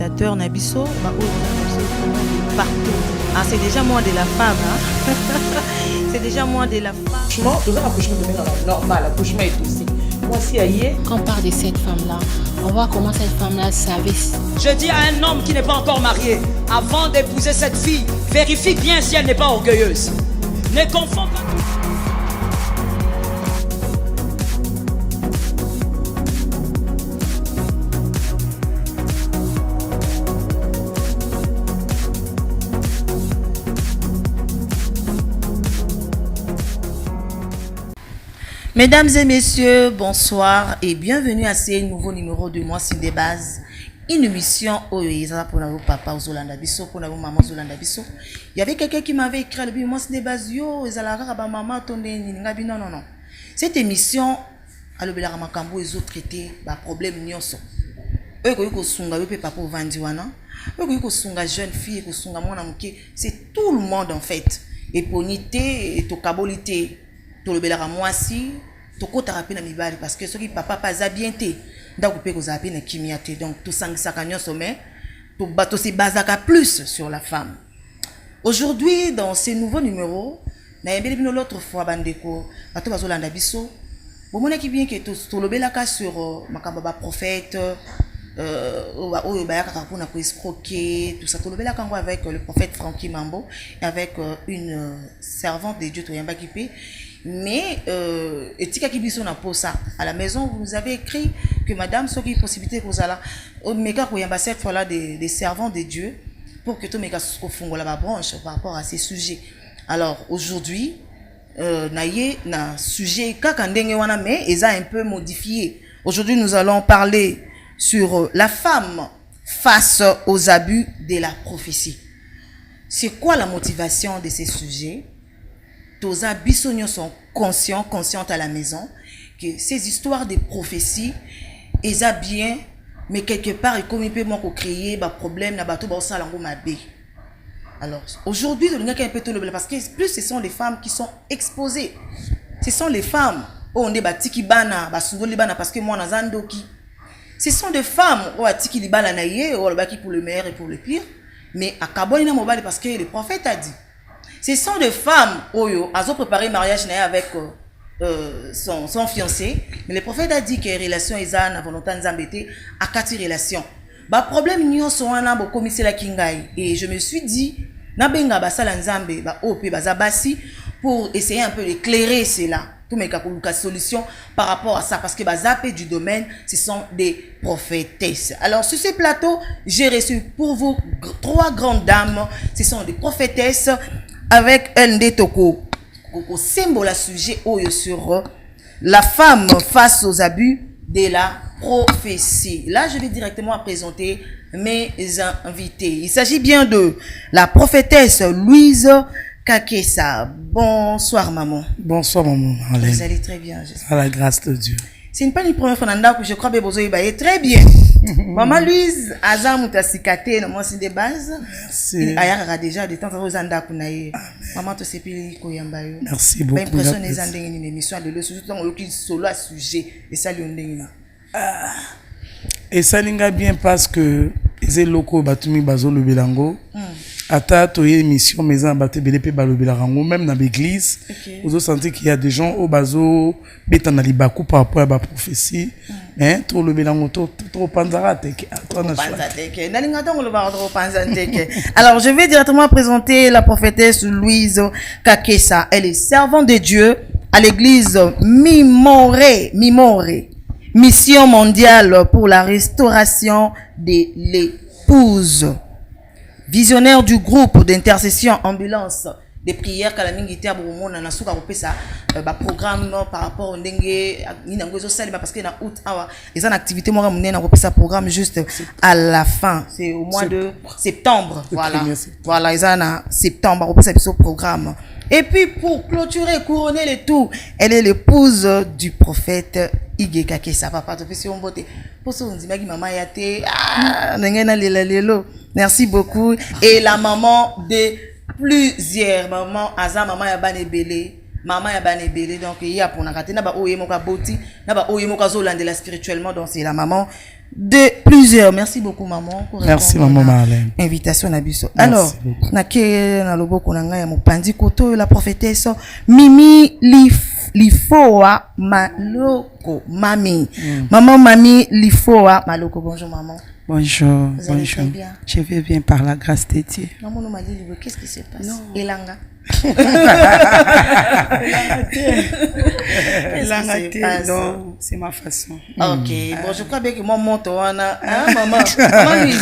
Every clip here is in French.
téléspectateurs Nabiso, partout. Ah, c'est déjà moins de la femme. Hein? C'est déjà moins de la femme. Franchement, tout ça, l'accouchement de normal, l'accouchement est aussi. Moi, si aïe. Quand on parle de cette femme-là, on voit comment cette femme-là savait. Je dis à un homme qui n'est pas encore marié, avant d'épouser cette fille, vérifie bien si elle n'est pas orgueilleuse. Ne confonds pas. Mesdames et messieurs, bonsoir et bienvenue à ce nouveau numéro de Moi sur des bases. Une émission où il y a pour nos papas aux Zolanda Bisso, pour nos mamans aux Zolanda Bisso. Il y avait quelqu'un qui m'avait écrit le Moi sur des bases, yo, ils allaient à maman, ton non, non, non. Cette émission, à l'obéla Ramakambo, ils ont traité des problèmes nyonso. Eux, quand ils sont là, ils peuvent pas pour Vandiwana. Eux, quand ils sont là, jeunes filles, ils sont là, c'est tout le monde en fait. Et pour nité, et to kabolité. To le belara mwasi to kota rapé na mibali parce que soki papa pas bien té ndako pe ko zapé na kimia té donc tout sangisa kanyo sommet to bato se basaka plus sur la femme. Aujourd'hui dans ce nouveau numéro na yembeli bino l'autre fois bandeko bato bazolanda biso bomona ki bien que to le belaka sur makamba prophète oyo bayaka pour na ko escroquer tout ça to le belaka ngo avec le prophète Francky Mambo et avec une servante de Dieu to yamba kipe. Mais etika kibiso na posa à la maison vous avez écrit que madame soki possibilité pour ça meka ko yamba cette fois là des servants de Dieu pour que tout meka ko fungola ba branche par rapport à ces sujets. Alors aujourd'hui na sujet kaka ndenge wana mais eza un peu modifié. Aujourd'hui nous allons parler sur la femme face aux abus de la prophétie. C'est quoi la motivation de ces sujets? Tous les bisognos sont conscientes à la maison que ces histoires de prophéties, elles sont bien, mais quelque part, ils comme ils peuvent créer des problèmes, des bateaux, alors, aujourd'hui, on a un peu tout le parce que plus ce sont les femmes qui sont exposées. Ce sont les femmes. On est batiki bana, basundoli bana parce que moi on a zandoki. Ce sont des femmes où atiki libana naie, ou baki pour le meilleur et pour le pire, mais à Kaboni na mobile parce que le prophète a dit. Ce sont des femmes oyo elles ont préparé le mariage avec son fiancé, mais le prophète a dit que les relations ils ont la volonté d'embêter à quatre relations. Ba problème ni sont wana bo commissaire la kingai et je me suis dit na benga basala nzambe ba op bazabasi pour essayer un peu d'éclairer cela. Tout mes cas solution par rapport à ça parce que bazapé du domaine ce sont des prophétesses. Alors sur ce plateau, j'ai reçu pour vous trois grandes dames, ce sont des prophétesses avec LD Toko, symbole à sujet sur la femme face aux abus de la prophétie. Là, je vais directement présenter mes invités. Il s'agit bien de la prophétesse Louise Kakessa. Bonsoir, maman. Bonsoir, maman. Vous allez très bien, j'espère. À la grâce de Dieu. C'est une pas première fois que je crois que vous allez très bien. Maman Louise, Azam Mutasikate, moi c'est des bases. Merci. Ayara déjà des temps aux Zanda Kunaye. Maman te sepili koyambayo. Merci beaucoup. L'impression des andings une émission de le surtout dans le solo à sujet et ça lui ondengina. Et ça n'inga bien parce que les locaux batumi bazo le belango. Ata toye émission maison baté BDP balo belarango même dans l'église. Vous avez senti qu'il y a des gens au bazo betana libaku par rapport à la prophétie. Hein, trop le belango trop panzarate. Alors je vais directement présenter la prophétesse Louise Kakessa. Elle est servante de Dieu à l'église Mimoré. Mission mondiale pour la restauration de l'épouse. Visionnaire du groupe d'intercession ambulance des prières Kalamingité à Boumona na suka kopesa ba programme par rapport au ndenge ni nangozo salima parce que na août awa ils ont activité moi na kopesa programme juste à la fin c'est au mois de septembre voilà ils ont en septembre kopesa ce programme et puis pour clôturer couronner le tout elle est l'épouse du prophète Ige Kakessa papa te fait on beauté pour ça on dit maman yate ngena lelo. Merci beaucoup. Et la maman de plusieurs mamans, Aza maman Yabane Belé, maman ya bana ebele donc il y a pour nakate na ba oye moka boti na ba oye moka zolandela spirituellement donc c'est la maman de plusieurs. Merci beaucoup maman pour merci maman Marlène invitation na biso. Alors na ke na loboko na ngai ya mopandi koto la prophétesse Mimi Lifoa Maloko Mami. Maman Mami Lifoa Maloko. Bonjour maman. Bonjour. Vous allez Bonjour. très bien? Je vais bien par la grâce de Dieu. Maman nous m'a dit qu'est-ce qui se passe? Non. Elanga. Non, c'est ma façon. Ok, bon, je crois bien que mon monto, hein, maman, maman, lui, je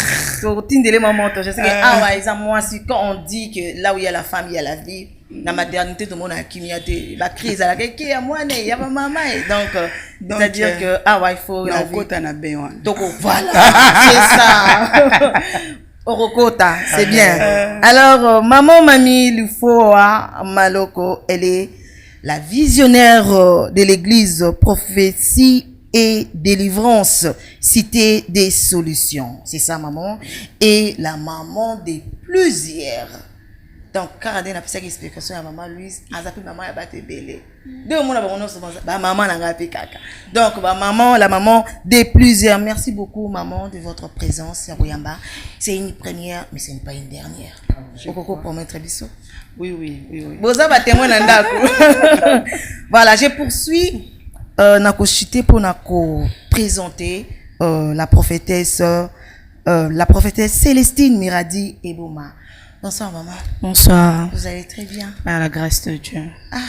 sais que, ah ouais, moi, si quand on dit que là où il y a la femme, il y a la vie, la maternité, tout le monde a la crise, la il y a moi, il y a ma maman, donc c'est-à-dire que, ah ouais, il faut la vie. Donc, voilà, c'est ça. Orokota, c'est bien. Alors, maman Mami Lifoa Maloko, elle est la visionnaire de l'église Prophétie et Délivrance, Cité des Solutions. C'est ça, maman. Et la maman de plusieurs. Donc, quand on a fait cette explication à maman Louise, elle a appelé maman à battre belé. Deux mots, maman n'a pas caca. Donc, maman, la maman de plusieurs. Merci beaucoup, maman, de votre présence à Royamba. C'est une première, mais ce n'est pas une dernière. Pourquoi promettre Bisso? Oui. Vous avez témoin Voilà, je poursuis. Nako chité pour nako présenter la prophétesse Célestine Miradi Eboma. Bonsoir maman. Bonsoir. Vous allez très bien. Par la grâce de Dieu. Ah,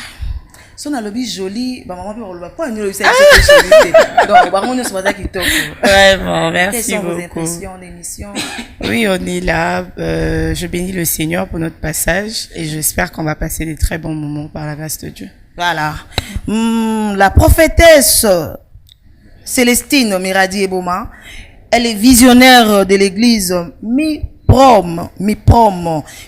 son lobby joli, maman peut le pas nous le sait que donc maman nous sommes qui top. Vraiment, merci beaucoup. Quelles sont beaucoup. vos impressions d'émission? Oui, on est là. Je bénis le Seigneur pour notre passage et j'espère qu'on va passer des très bons moments par la grâce de Dieu. Voilà. La prophétesse Célestine Miradi Eboma, elle est visionnaire de l'église MIPROM,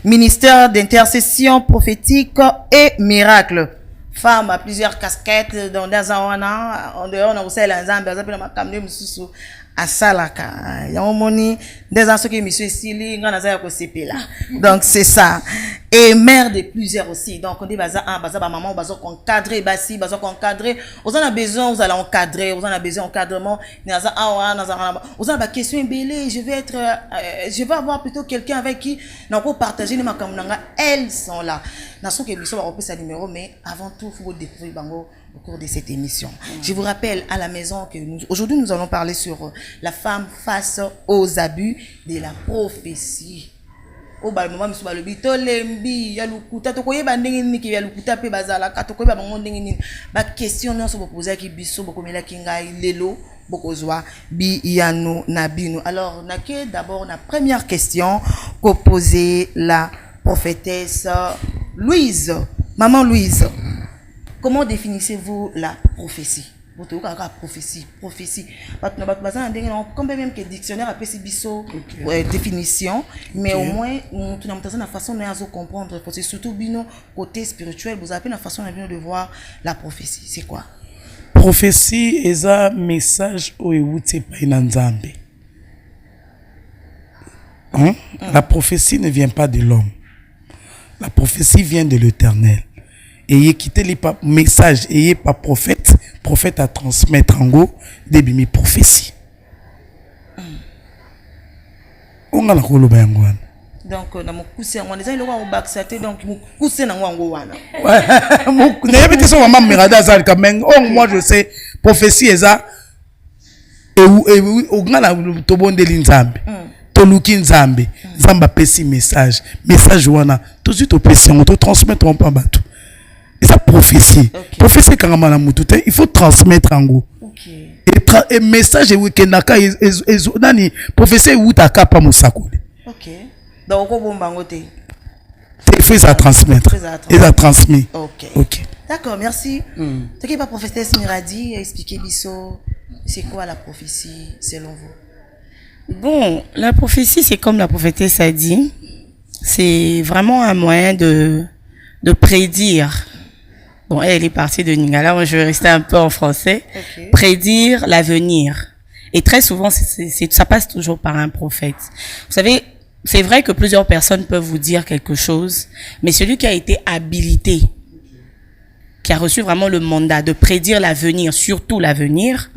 ministère d'intercession prophétique et miracle. Femme à plusieurs casquettes, dans des ans, en dehors, on a aussi l'ensemble, on a pu me à Salaka. Il y a un moment, des ans, qui monsieur Sili, on a donc, c'est ça. Et mère de plusieurs aussi. Donc, on dit, maman, on encadrer, on a besoin, vous allez encadrer, on a besoin d'encadrement. On a question, je vais avoir plutôt quelqu'un avec qui, on peut partager les makamnanga. Elles sont là. Nous sommes qui on peut sa numéro, mais avant tout, il faut découvrir Bango au cours de cette émission. Je vous rappelle à la maison que aujourd'hui, nous allons parler sur la femme face aux abus de la prophétie. Au bal moment monsieur balobi to lembi ya lukuta to koyeba ndenge nini ki ya lukuta pe bazala ka to koyeba bango ndenge nini ba question non so poser ki biso bokomela ki ngai lelo bokozwa bi yano na bino. Alors nake d'abord la première question que posait la prophétesse Louise. Maman Louise, comment définissez-vous la prophétie? Votre prophétie. Comme même que le dictionnaire a fait biso définition, mais au moins, tout la façon de comprendre, c'est surtout bino côté spirituel, vous avez la façon de voir la prophétie. C'est quoi? Prophétie est un message au Nzambe. La prophétie ne vient pas de l'homme. La prophétie vient de l'Éternel. Ayez quitté les messages, ayez pas prophète à transmettre en gros des bimi prophéties. On a la colo bayangwan. Donc dans mon cousin on les a le au bac c'était donc mon cousin na wango wana. Ouais. N'ayez pas ça maman mirada zal quand même. Oh moi je sais prophétie est ça. Et au grand la tobonde l'inzambe. Toluki nzambe. Nzamba pesi message wana tout de suite au pression on te transmettre en pas bateau. Et ça prophétie. Okay. Prophétie quand on a il faut transmettre en gros. Okay. Et message et weekendaka nani prophétie utaka pa musakole. OK. Donc au bon bangote. Il faut ça transmettre. Et ça transmet. OK. OK. D'accord, merci. Tu qui pas prophétesse Miradi expliquer biso c'est quoi la prophétie selon vous? Bon, la prophétie c'est comme la prophétesse a dit, c'est vraiment un moyen de prédire. Bon, elle est partie de Ningala, moi je vais rester un peu en français. Okay. Prédire l'avenir. Et très souvent, ça passe toujours par un prophète. Vous savez, c'est vrai que plusieurs personnes peuvent vous dire quelque chose, mais celui qui a été habilité qui a reçu vraiment le mandat de prédire l'avenir, surtout l'avenir,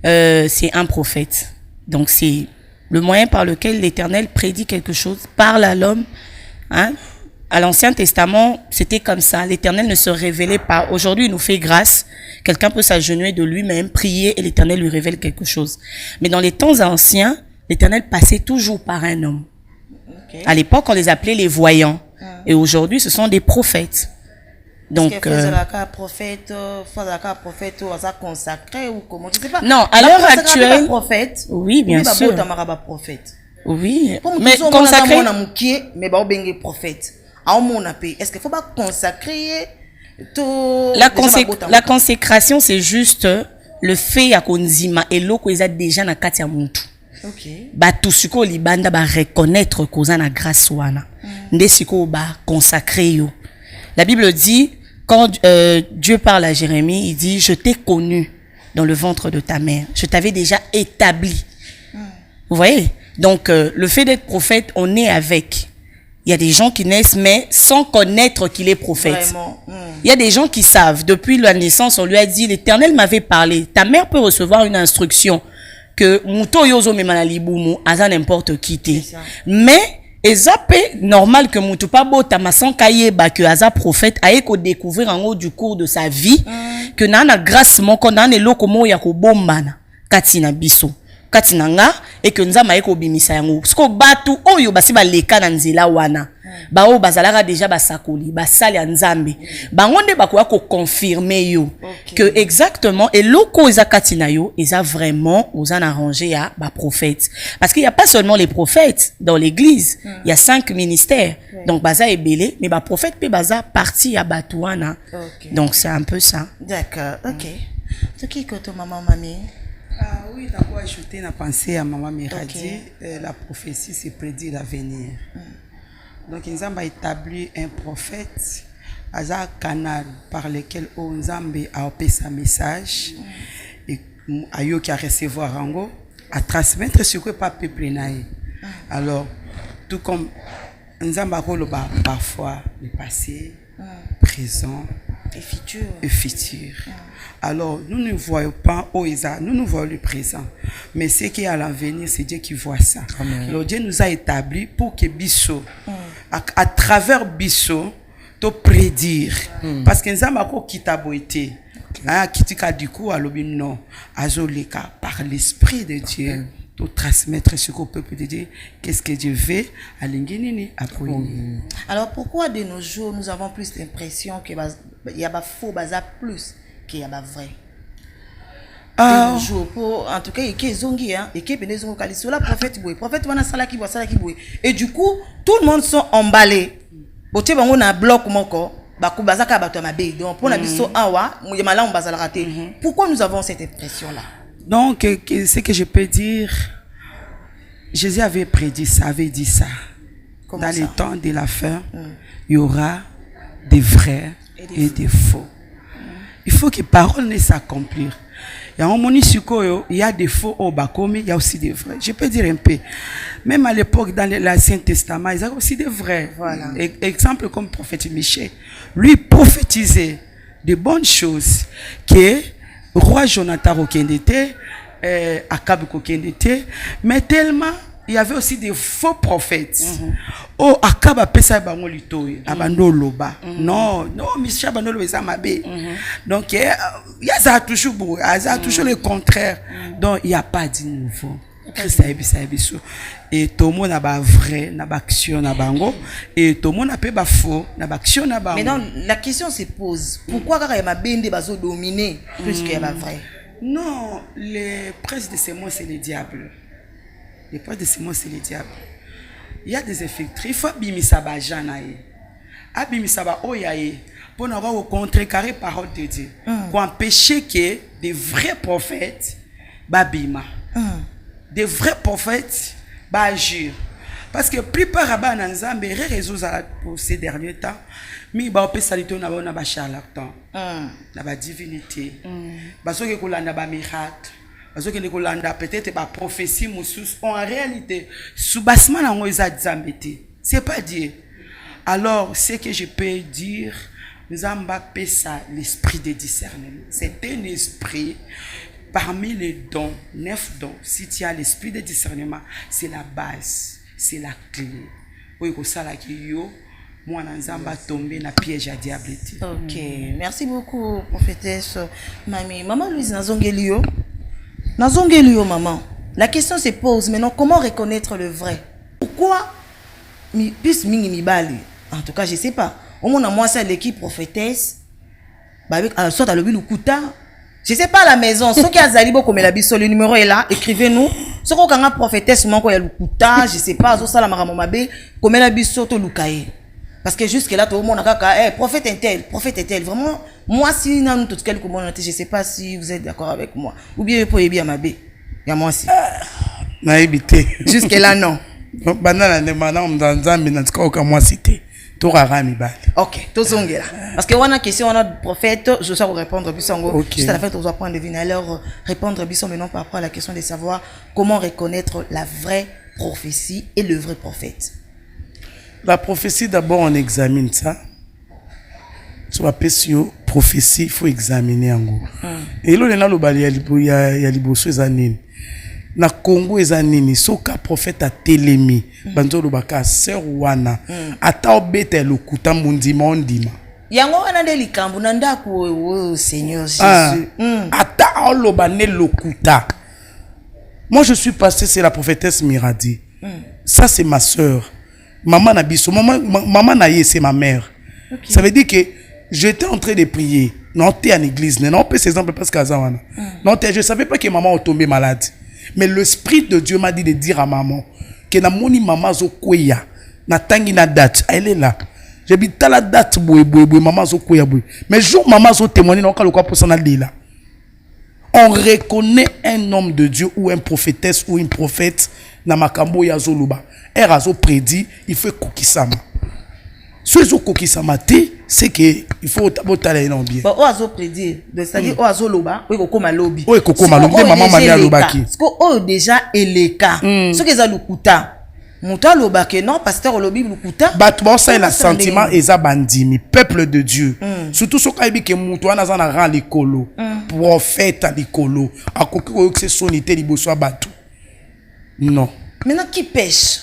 c'est un prophète. Donc c'est le moyen par lequel l'Éternel prédit quelque chose, parle à l'homme. Hein? À l'Ancien Testament, c'était comme ça. L'Éternel ne se révélait pas. Aujourd'hui, il nous fait grâce. Quelqu'un peut s'agenouiller de lui-même, prier et l'Éternel lui révèle quelque chose. Mais dans les temps anciens, l'Éternel passait toujours par un homme. Okay. À l'époque, on les appelait les voyants. Et aujourd'hui, ce sont des prophètes. Donc, prophète consacré ou comment, je sais pas. Non, à l'heure actuelle, prophète. Oui, bien sûr. Prophète. Oui, mais consacré. Mais prophète. Est-ce qu'il faut pas consacrer tout la consécration, c'est juste le fait à konzima et l'oko ils a déjà na kati ya muntu. OK. Ba tusiko libanda ba reconnaître koza na grâce wana. Ndesiko ba consacrer yo. La Bible dit quand Dieu parle à Jérémie, il dit je t'ai connu dans le ventre de ta mère. Je t'avais déjà établi. Vous voyez? Donc le fait d'être prophète, on est avec. Il y a des gens qui naissent, mais sans connaître qu'il est prophète. Il y a des gens qui savent. Depuis la naissance, on lui a dit, l'Éternel m'avait parlé. Ta mère peut recevoir une instruction que Muto Yozo Memanalibumu, Aza n'importe qui t'es. Mais, c'est normal que Muto Pabo Tamasan Kayeba, que Aza prophète, aille qu'on découvrir en haut du cours de sa vie, que Nana grâce mon qu'on a ne lokomo yako bombana, Katina Biso. Katinanga et que nzama eko bimisa yango sko batu oyo basi ba leka na nzela wana ba o bazalaka déjà basakoli basali ya nzambe bangonde bakoya ko confirmer yo que exactement et loko eza katina yo eza vraiment aux en arrangé à ba prophète parce qu'il y a pas seulement les prophètes dans l'église il y a 5 ministères donc baza ebele mais ba prophète pe baza parti ya batuana donc c'est un peu ça. D'accord. OK. Ce qui que ton maman mamie. Ah oui, d'abord ajouter la pensée à Maman Miradi, la prophétie c'est prédire l'avenir. Donc Nzamba a établi un prophète, un canal par lequel Nzamba a opéré sa message et ayo qui a recevoir rango à transmettre ce que pas peuple naï. Alors tout comme Nzamba a parfois le passé, présent et futur. Alors, nous ne voyons pas Oïsa, nous voyons le présent. Mais ce qui est à l'avenir, c'est Dieu qui voit ça. Alors, Dieu nous a établi pour que Bisso, à travers Bisso, te prédire. Parce que nous avons quitté Kitika du coup, alors non, Azoleka, par l'Esprit de Dieu, de transmettre ce qu'au peuple de Dieu, qu'est-ce que Dieu veut à l'ingénierie. Alors, pourquoi de nos jours, nous avons plus l'impression qu'il y a faux bazar plus qu'il y a vrai? De nos jours, en tout cas, il y a zongi, et qui est zongi kaliso la prophète boy, prophète wana sala ki boy. Et du coup, tout le monde sont emballés. Boté bango na bloc moko, baku bazaka bato mabe. Donc pour na biso awa, muyamala on bazala raté. Pourquoi nous avons cette impression là? Donc, ce que je peux dire, Jésus avait prédit ça, avait dit ça. Comment dans ça? Les temps de la fin, il y aura des vrais et des faux. Il faut que les paroles s'accomplissent. Il y a des faux au Bakomi, il y a aussi des vrais. Je peux dire un peu. Même à l'époque, dans l'Ancien Testament, il y a aussi des vrais. Voilà. Exemple comme le prophète Michée. Lui prophétisait de bonnes choses que roi Jonathan Okendete, Akab Okendete, mais tellement il y avait aussi des faux prophètes. Oh, Akab a pesa bango litoy, abando loba. Non, Michel abando loba ça mabe. Donc il y a ça toujours beau, il y a toujours le contraire. Donc il n'y a pas de nouveau. Christ a ébiso. Et tout le monde a ba vrai, na ba action na bango, et tout le monde a pe ba faux, na ba action na bango. Maintenant, la question se pose, pourquoi quand il y a bende bazo dominer plus qu'il y a vrai? Non, les princes de ces mots c'est le diable. Les princes de ces mots c'est le diable. Il y a des effectifs, il faut bimisa ba janaye. Abimisa ba oyaye pour n'avoir au contrecarrer parole de Dieu. Pour empêcher que des vrais prophètes babima. Des vrais prophètes bah agir parce que plupart à Nzambe réseaux pour ces derniers temps mais bah on salito na ba charlatan na ba divinité baso ke kolanda ba miracle baso ke kolanda peut-être ba prophétie musus en réalité sous bassement na ngoza Nzambe te c'est pas Dieu. Alors ce que je peux dire Nzamba pesa l'esprit de discernement. C'est un esprit parmi les dons, 9 dons. Si tu as l'esprit de discernement, c'est la base, c'est la clé. Oui, comme ça là qui yo, moi Nzamba tombé na piège à diable. Ok, merci beaucoup prophétesse Mami. Maman Louise Nazongelio. Nazongelio maman. La question se pose maintenant, comment reconnaître le vrai? Pourquoi plus mingi mibali? En tout cas, je sais pas. Au moins, moi, c'est l'équipe prophétesse. Soit à l'objet Lukuta. Je sais pas à la maison. Ceux qui ont Zalibo comme la biso, le numéro est là. Écrivez-nous. Ceux qui ont prophétesse, moi, il y a Lukuta. Je sais pas. Soit la maramomabe, comme la biso, to Lukaye. Parce que jusque là, tout le monde a dit, prophète est tel, prophète est tel. Vraiment, moi, si nous tout quelques monde, je sais pas si vous êtes d'accord avec moi. Ou bien, pour bien mabé. Il y a moi aussi. Naïbité. Jusque là, non. Banana, ne m'en dans un minute, quand moi cité. Ok, parce que on a une question, on a le prophète, je sais répondre juste à la fin, on va prendre deviner alors répondre maintenant par rapport à la question de savoir comment reconnaître la vraie prophétie et le vrai prophète. La prophétie, d'abord, on examine ça. Sur la prophétie, il faut examiner en gros. Et là, il y a les na Congo ezanini soka prophète a telemi banzo lobaka sœur wana ata obeta lokuta mundima ondima yango wana de likambu na ndako Seigneur Jésus ata olobane lokuta. Moi je suis passé, c'est la prophétesse Miradi. Ça c'est ma sœur, maman Nabiso, maman Naye c'est ma mère. Ça veut dire que j'étais en train de prier, non t'es en église, non peut ces exemples parce que wana. Non je savais pas que maman est tombée malade. Mais l'Esprit de Dieu m'a dit de dire à maman que na moni maman zo kweya na tangi na date, elle est là. J'ai dit la date maman zo kweya boy. Mais jour maman zo témoigner non ka pour son là. On reconnaît un homme de Dieu ou un prophétesse ou une prophète na makambo ya zo luba. Elle a zo prédit, il faut kokisama. Ce zo kokisama té, c'est que il faut botaler non bien. Bon, oazo prédire, c'est-à-dire oazo loba, oui kokoma lobi. Oui kokoma lobi, maman m'a loba ki. Parce que oh déjà eleka. Ce que ça lukuta. Muta loba que non, pasteur lobi lukuta. Batbo ça il a sentiment eza bandimi, peuple de Dieu. Surtout ce kaibi que muto wana za na ran likolo, prophète likolo, akoki ko yokse sonité liboso batu. Non. Maintenant qui pêche?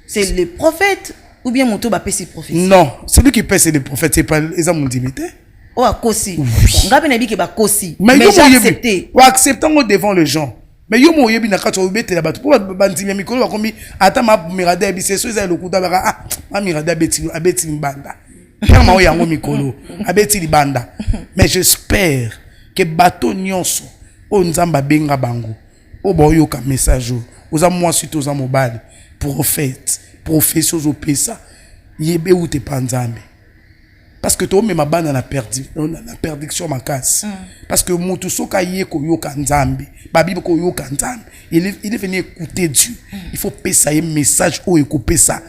C'est le prophète ou bien mon toba pèse prophétie? Non, celui qui pèse c'est le prophète, c'est pas les hommes d'intimité. Oh à kosi. Ngabe na bi ke ba kosi. Mais j'ai accepté. Ou acceptant devant les gens. Mais yo mo yebi na kato obete la batu. Pour bandimi mikolo ba kombi ata ma mirada bi c'est so za lokuta ba ah ma mirada abeti mbanda. Kama o yango mikolo abeti libanda. Mais j'espère que bateau nyonso o nzamba benga bango. O ba yoka message oza moi suite oza mobile prophète. Profession au pesa yebe ou te panzambe parce que toi même bana na perdu na perdiction ma casse parce que mutu soka yeko yoka nzambe babi ko yoka nzambe il est venu écouter Dieu. Il faut pesa un message ou écouter ça.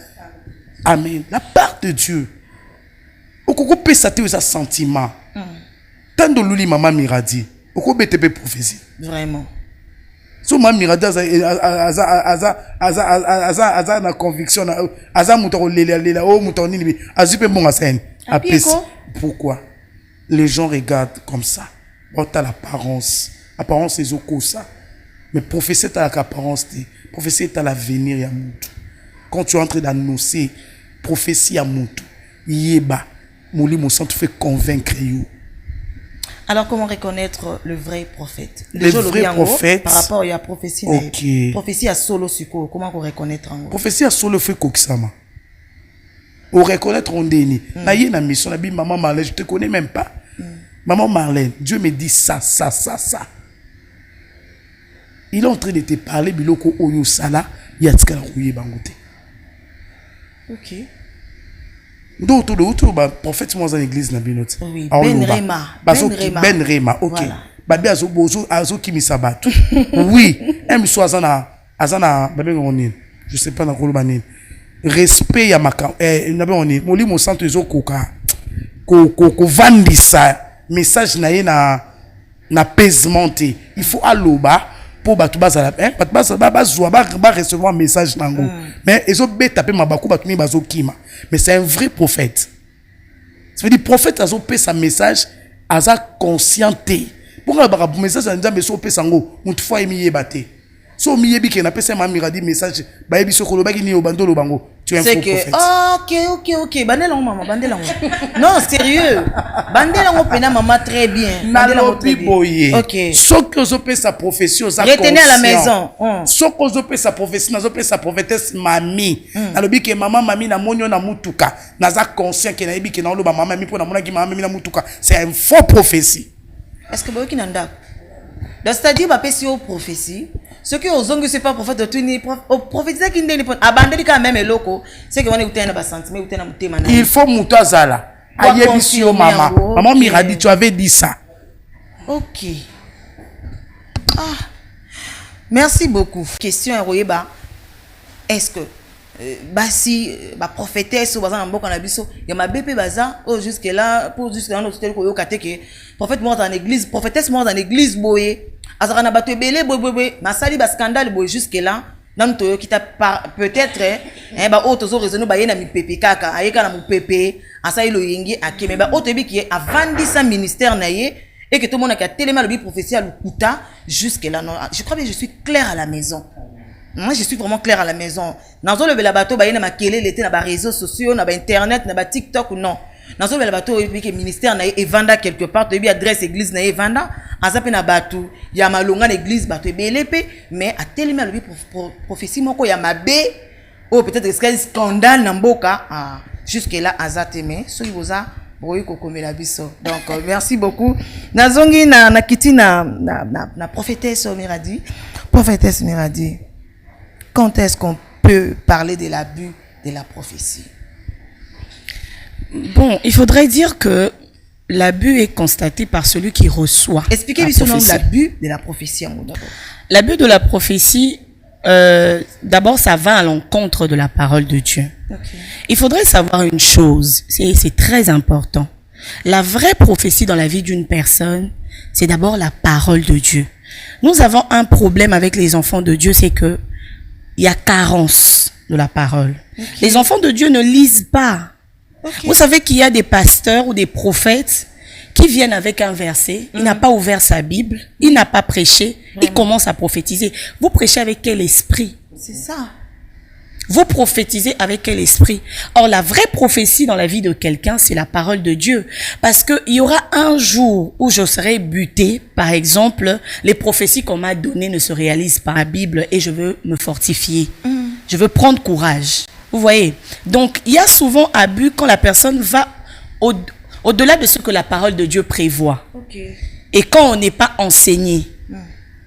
Amen. La part de Dieu okoko pesa te sa sentiment tant de luli maman Miradi oko BTP prophétie vraiment. So ma Mirada aza na conviction aza muto lela o muto nini azupe bonga scène après. Pourquoi les gens regardent comme ça? T'as l'apparence c'est oko ça, mais prophétie t'as l'apparence, prophétie t'as l'avenir ya mutu. Quand tu entres dans l'annoncer prophétie ya mutu yeba moli mo sant fait convaincre you. Alors, comment reconnaître le vrai prophète? Le vrai prophète. Par rapport à la prophétie. Ok. Prophétie à solo suko. Comment on reconnaître en gros? Prophétie à solo fait kokisama. On reconnaître on déni. Na yé na mission na bi maman Marlène, je te connais même pas. Maman Marlène, Dieu me dit ça. Il est en train de te parler biloko oyo sala yatkala kuye bangote. Ok. D'autres prophète moi dans l'église na binot. Oui, Ben Rema. OK. Babi azo kimi sabat. Oui, un so azana babi ngoni. Je sais pas na koloba nini. Respect ya maka na boni moli mo centre ezo koka. Ko vandisa message na ye na paisementé. Il faut aloba pour batu bazala batu bazwa recevoir message nango. Mais ezo beta pe mabaku batu mi bazo kima. Mais c'est un vrai prophète. Ça veut dire prophète azo pe sa message aza conscienté. Pourquoi le message ça mais so pe sango mutu fois emi yebate. So mi yebi ke na pe sa mamira di message ba yebi so ko lobaki ni obandolo bango. Tu es un faux prophète. Ok. Bandela maman, bandela non, sérieux. Bandela pena maman très bien. Bandela très bien. Ok. So que zo pe sa profession ça retenez à la maison. So que zo pe sa profession, na zo pe sa prophétesse mami. Na lobi ke mami na monyo na mutuka. Na za conscient ke na yebi ke na loba mama mi po na mona ki mami na mutuka. C'est une fausse prophétie. Est-ce que boki nanda? C'est-à-dire bah si aux prophéties, ce que aux ongles c'est pas prophète de tout ni prophétiser qui n'est pas abandonner quand même loko, c'est que on est ou t'es sentiment ou t'es na muté mana. Il faut mutazala. Ayebi si o mama. Maman Miradi, tu avais dit ça. Ok. Merci beaucoup. Question Royeba. Est-ce que si prophétesse ou bazan mboka na biso ya mabepe baza jusque là pour jusque là notre ko yoka que prophète mort en église, prophétesse mort en église boye azaka na bato belé boye masali ba scandale boye jusque là nan to qui t'a peut-être tozo raisonner ba yena mi pepe kaka ayeka na mu pepe asali lo yingi akeme ba otebi qui est avandi sa ministère na ye et que tout le monde a tellement le prophétie à l'ukuta jusque là non je crois que je suis clair à la maison. Moi, je suis vraiment clair à la maison. Dans le bateau, il y a des réseaux sociaux, il y a internet, il y a TikTok ou non. Dans le bateau, il y a ministère, il y a vanda quelque part, il y a adresse église, il y a vanda. En ça, il y a bateau, il y a malonga l'église, bateau, mais à tel moment, prophétie, il y a ma bé, ou peut-être qu'il y a un scandale dans Boka. Jusque là, Azateme, so il vous a. Donc merci beaucoup. Nazongi na kiti na prophétesse Miradi. Prophétesse Miradi. Quand est-ce qu'on peut parler de l'abus de la prophétie? Bon, il faudrait dire que l'abus est constaté par celui qui reçoit. Expliquez-lui ce nom de l'abus de la prophétie. L'abus de la prophétie, d'abord, ça va à l'encontre de la parole de Dieu. Okay. Il faudrait savoir une chose, c'est très important. La vraie prophétie dans la vie d'une personne, c'est d'abord la parole de Dieu. Nous avons un problème avec les enfants de Dieu, c'est que il y a carence de la parole. Okay. Les enfants de Dieu ne lisent pas. Okay. Vous savez qu'il y a des pasteurs ou des prophètes qui viennent avec un verset, il n'a pas ouvert sa Bible, il n'a pas prêché, il commence à prophétiser. Vous prêchez avec quel esprit? C'est ça. Vous prophétisez avec quel esprit? Or, la vraie prophétie dans la vie de quelqu'un, c'est la parole de Dieu. Parce qu'il y aura un jour où je serai buté. Par exemple, les prophéties qu'on m'a données ne se réalisent pas. La Bible, et je veux me fortifier. Je veux prendre courage. Vous voyez? Donc, il y a souvent abus quand la personne va au-delà de ce que la parole de Dieu prévoit. Okay. Et quand on n'est pas enseigné,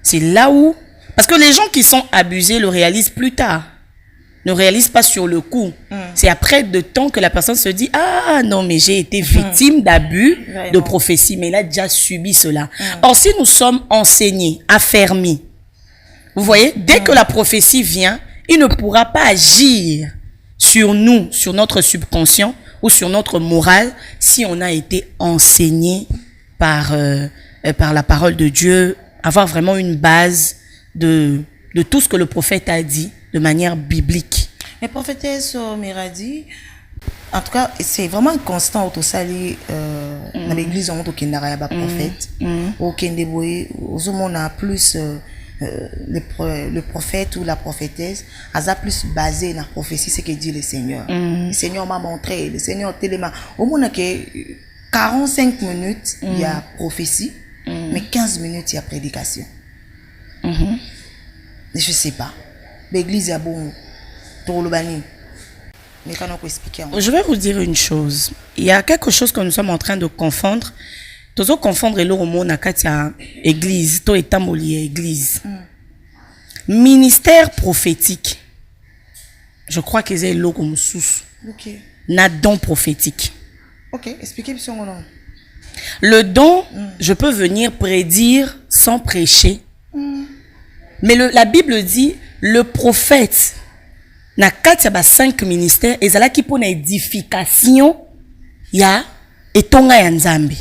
c'est là où... Parce que les gens qui sont abusés le réalisent plus tard. Ne réalise pas sur le coup. C'est après de temps que la personne se dit « Ah non, mais j'ai été victime d'abus de prophétie, mais il a déjà subi cela. » Or, si nous sommes enseignés, affermis, vous voyez, dès que la prophétie vient, il ne pourra pas agir sur nous, sur notre subconscient ou sur notre morale si on a été enseigné par la parole de Dieu, avoir vraiment une base de tout ce que le prophète a dit de manière biblique. Mais prophétesse Miradi, en tout cas, c'est vraiment constant autosali dans l'église on au Kendara ba prophète. Au Kendeboy, on a plus le prophète ou la prophétesse a plus basé dans la prophétie ce que dit le Seigneur. Le Seigneur m'a montré, le Seigneur téléma. Au moins que 45 minutes il y a prophétie, mais 15 minutes il y a prédication. Je sais pas. L'église est bon. Mais quand on peut expliquer. Je vais vous dire une chose. Il y a quelque chose que nous sommes en train de confondre. Nous allons confondre le mot nakatia église, to etamoli église. Ministère prophétique. Je crois que c'est le comme sous. OK. Na don prophétique. OK, expliquez sur mon nom. Le don, je peux venir prédire sans prêcher. Mais la Bible dit, le prophète, na 5 ministères, et là qui pour une édification, ya etonga ya nzambe.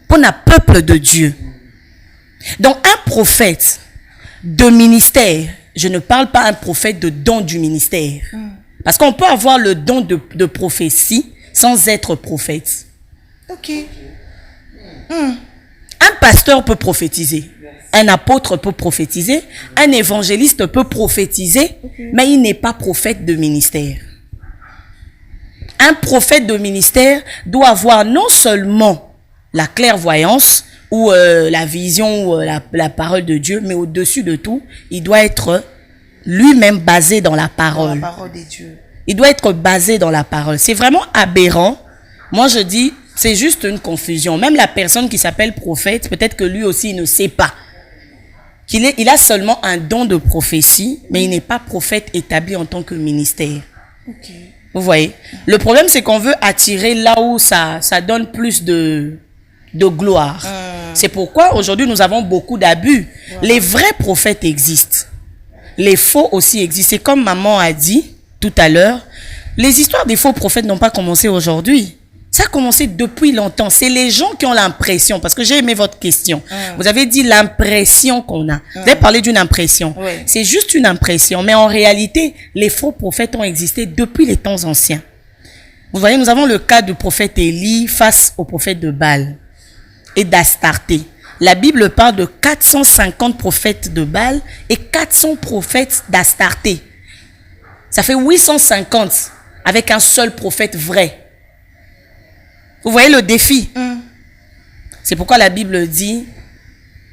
Pour un peuple de Dieu. Donc un prophète de ministère, je ne parle pas un prophète de don du ministère. Parce qu'on peut avoir le don de prophétie sans être prophète. Ok. Un pasteur peut prophétiser. Un apôtre peut prophétiser. Un évangéliste peut prophétiser. Mais il n'est pas prophète de ministère. Un prophète de ministère doit avoir non seulement la clairvoyance ou la vision ou la parole de Dieu, mais au-dessus de tout, il doit être lui-même basé dans la parole. La parole de Dieu. Il doit être basé dans la parole. C'est vraiment aberrant. Moi, je dis, c'est juste une confusion. Même la personne qui s'appelle prophète, peut-être que lui aussi, il ne sait pas. Il a seulement un don de prophétie, mais il n'est pas prophète établi en tant que ministère. Ok. Vous voyez? Le problème, c'est qu'on veut attirer là où ça donne plus de gloire. C'est pourquoi aujourd'hui, nous avons beaucoup d'abus. Voilà. Les vrais prophètes existent. Les faux aussi existent. Et comme maman a dit tout à l'heure, les histoires des faux prophètes n'ont pas commencé aujourd'hui. Ça a commencé depuis longtemps. C'est les gens qui ont l'impression, parce que j'ai aimé votre question. Vous avez dit l'impression qu'on a. Vous avez parlé d'une impression. Oui. C'est juste une impression. Mais en réalité, les faux prophètes ont existé depuis les temps anciens. Vous voyez, nous avons le cas du prophète Élie face au prophète de Baal et d'Astarté. La Bible parle de 450 prophètes de Baal et 400 prophètes d'Astarté. Ça fait 850 avec un seul prophète vrai. Vous voyez le défi. C'est pourquoi la Bible dit,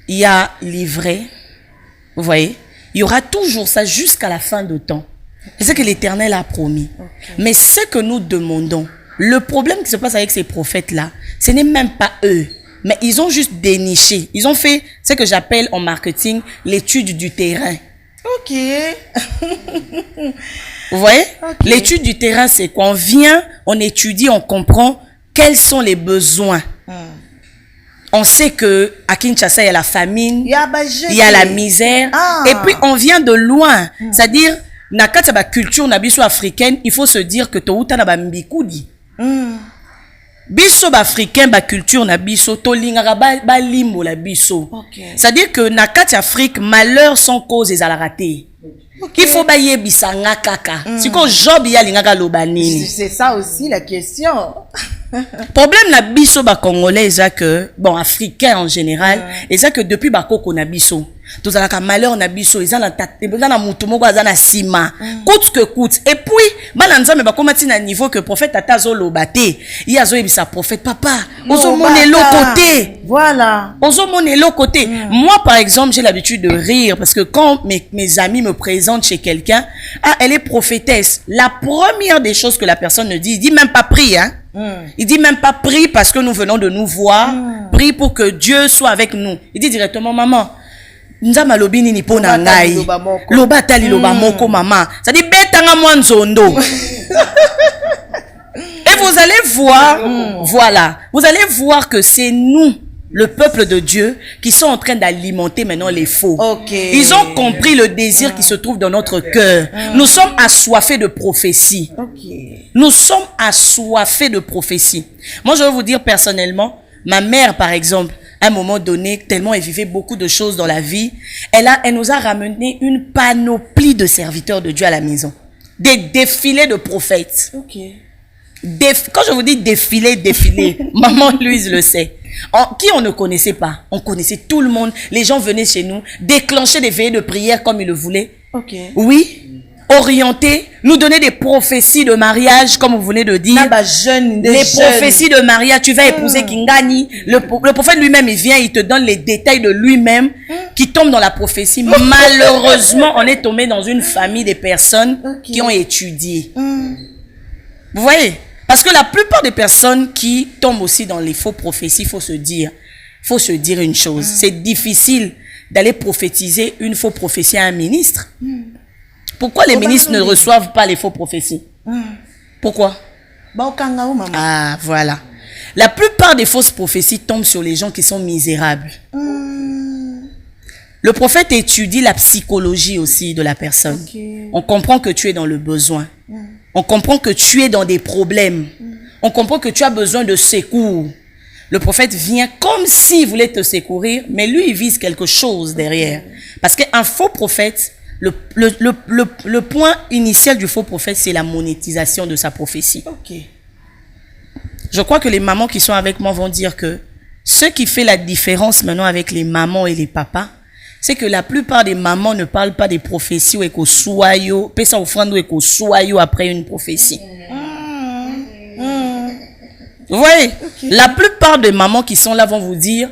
il y a l'ivraie. Vous voyez, il y aura toujours ça jusqu'à la fin de temps. C'est ce que l'Éternel a promis. Okay. Mais ce que nous demandons, le problème qui se passe avec ces prophètes-là, ce n'est même pas eux. Mais ils ont juste déniché. Ils ont fait ce que j'appelle en marketing l'étude du terrain. Ok. Vous voyez? Okay. L'étude du terrain, c'est quoi? On vient, on étudie, on comprend quels sont les besoins. On sait que à Kinshasa, il y a la famine, il y a la misère. Et puis, on vient de loin. C'est-à-dire, na kati ba culture na biso africaine, il faut se dire que to uta na ba mbikudi. Biso ba africain ba culture na biso to lingaka ba limbo la biso. C'est-à-dire que na kati Afrique, malheur sans cause ezalaka te. Il faut ba yebisa nga kaka. Siko Job ya lingaka lobanini. C'est ça aussi la question. Problème na biso ba congolais eza que bon africain en général eza que depuis ba koko na biso tous alaka malheur na biso eza na mutu moko aza na sima coûte que coûte et puis bana nzambe ba komati na niveau que prophète ata zo lobate il azo yebisa prophète papa ozo monelo côté voilà ozo monelo côté moi par exemple j'ai l'habitude de rire parce que quand mes amis me présentent chez quelqu'un elle est prophétesse, la première des choses que la personne ne dit, il dit même pas prie hein. Il dit même pas prie parce que nous venons de nous voir, prie pour que Dieu soit avec nous. Il dit directement maman, nzama lobini ni pona ngai. Loba tali loba moko maman. Ça dit betanga mwanzondo. Et vous allez voir, voilà, vous allez voir que c'est nous, le peuple de Dieu, qui sont en train d'alimenter maintenant les faux. Ils ont compris le désir qui se trouve dans notre cœur. Nous sommes assoiffés de prophétie. Nous sommes assoiffés de prophétie. Moi, je vais vous dire personnellement, ma mère, par exemple, à un moment donné, tellement elle vivait beaucoup de choses dans la vie, elle nous a ramené une panoplie de serviteurs de Dieu à la maison. Des défilés de prophètes. Quand je vous dis défilé, maman Louise le sait. Qui on ne connaissait pas. On connaissait tout le monde. Les gens venaient chez nous, déclencher des veillées de prière comme ils le voulaient. Oui. Orienter, nous donner des prophéties de mariage, comme vous venez de dire. Les prophéties de mariage, tu vas épouser Kingani. Le prophète lui-même, il vient, il te donne les détails de lui-même qui tombent dans la prophétie. Malheureusement, on est tombé dans une famille de personnes qui ont étudié. Vous voyez? Parce que la plupart des personnes qui tombent aussi dans les faux prophéties, il faut se dire une chose. C'est difficile d'aller prophétiser une fausse prophétie à un ministre. Pourquoi les ministres ne reçoivent pas les faux prophéties? Pourquoi? Ah, voilà. La plupart des fausses prophéties tombent sur les gens qui sont misérables. Le prophète étudie la psychologie aussi de la personne. On comprend que tu es dans le besoin. On comprend que tu es dans des problèmes. On comprend que tu as besoin de secours. Le prophète vient comme s'il voulait te secourir, mais lui, il vise quelque chose derrière. Parce qu'un faux prophète, le point initial du faux prophète, c'est la monétisation de sa prophétie. Je crois que les mamans qui sont avec moi vont dire que ce qui fait la différence maintenant avec les mamans et les papas, c'est que la plupart des mamans ne parlent pas des prophéties ou éco-soyo, pesa offrande ou éco-soyo après une prophétie. Vous voyez, la plupart des mamans qui sont là vont vous dire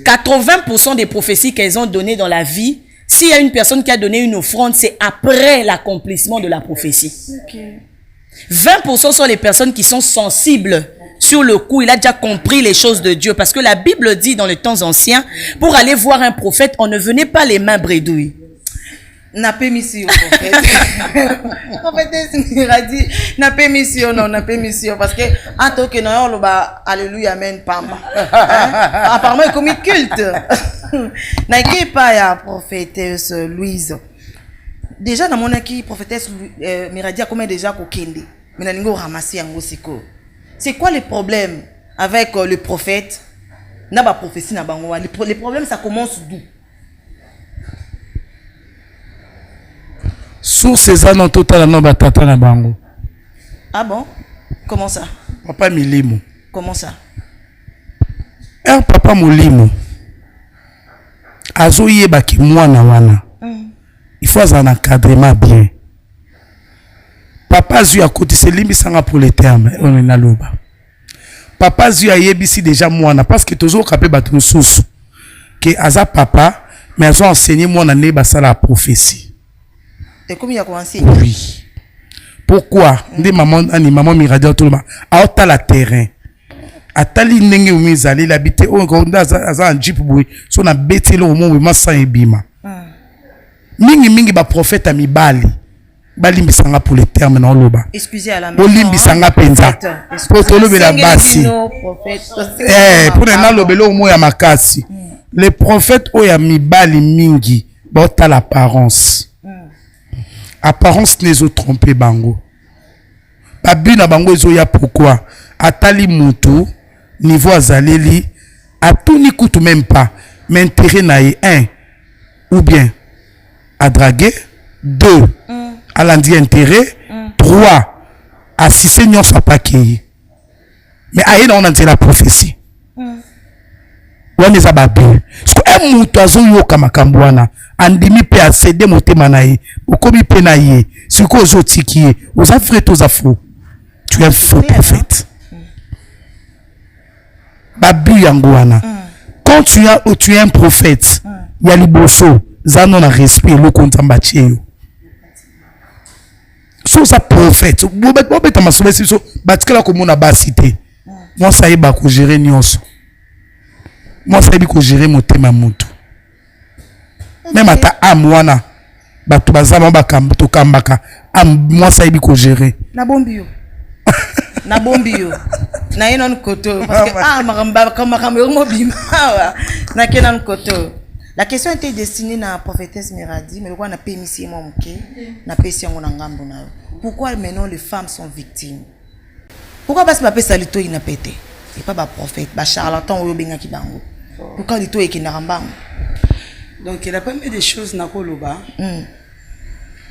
80% des prophéties qu'elles ont données dans la vie, s'il y a une personne qui a donné une offrande, c'est après l'accomplissement de la prophétie. 20% sont les personnes qui sont sensibles sur le coup. Il a déjà compris les choses de Dieu. Parce que la Bible dit dans les temps anciens, pour aller voir un prophète, on ne venait pas les mains bredouilles. N'a pas mission, prophète. Prophète, il a dit, n'a pas mission, non, n'a pas mission. Parce que, en tant que non, on va, alléluia, amen, pamba. Apparemment, il commis culte. N'a pas ya prophétesse Louise. Déjà, dans mon acquis, prophétesse Miradia, comment déjà kokende. Mais n'a n'ingo ramasser en siko. C'est quoi le problème avec le prophète? N'a pas prophétie na bango. Les problèmes, ça commence d'où? Source eza non total non batata na bango. Ah bon? Comment ça? Papa Milimo. Comment ça? Un papa Molimo. Azo yeba ki mwana wana. Il faut un encadrement bien. Papa Zu a côté c'est limbisanga pour les termes on est na loba. Papa Zu a yebisi déjà mwana parce que toujours capé battu sous que aza papa mais azo enseigné mwana ne basala la prophétie. Et comment il a commencé? Oui. Pourquoi? Ndi maman Miradia tout le monde. A ota la terrain. Atali ndenge umizali l'habité o ngonda aza en jeep boy. So na beti lo mo ma sa ebima. Mingi ba prophète a mibali. Bali mbisanga pour les termes na loba. Excusez à la maison. Boli mbisanga penza. Pour to lobela basi. Pour na lobelo o mo ya makasi. Les prophètes o ya mibali mingi ba ota l'apparence. Apparence les autres trompés bango. Babina bango ezoya pourquoi? Atali mutu niveau azaleli a tout ni coûte même pas. Mais intérêt naïe 1 ou bien à draguer 2 à lundi intérêt 3 à 6 seigneurs soit pas qui. Mais aïe on a dit la prophétie. Wana za babu. Parce que mutu azoyoka makambo wana andimi pe a cédé motema na ye okomi pe na ye siko ozotiki ye oza vrai to za faux. Tu es un faux prophète. Babu yango wana. Quand tu es un prophète ya liboso zano na respect lo kontamba tieyo. So za prophète bobeta masobe so batikala ko mona ba cité. Moi ça yeba ko gérer nyonso. Moi ça yeba ko gérer motema mutu. Même à ta âme wana bato bazama bakambo to kambaka am moi ça yeba ko gérer. Na bombio. Na bombio. Na yenon koto parce que makambo mobima na kenan koto. La question était destinée à la prophétesse Miradi, mais le roi n'a pas mis si mon pied, n'a pas si on a ngambo na. Pourquoi maintenant les femmes sont victimes? Pourquoi parce que papa salito il n'a pété? C'est pas ba prophète, ba charlatan ou benga ki bango. Pourquoi lito est na rambam? Donc la première des choses na koloba.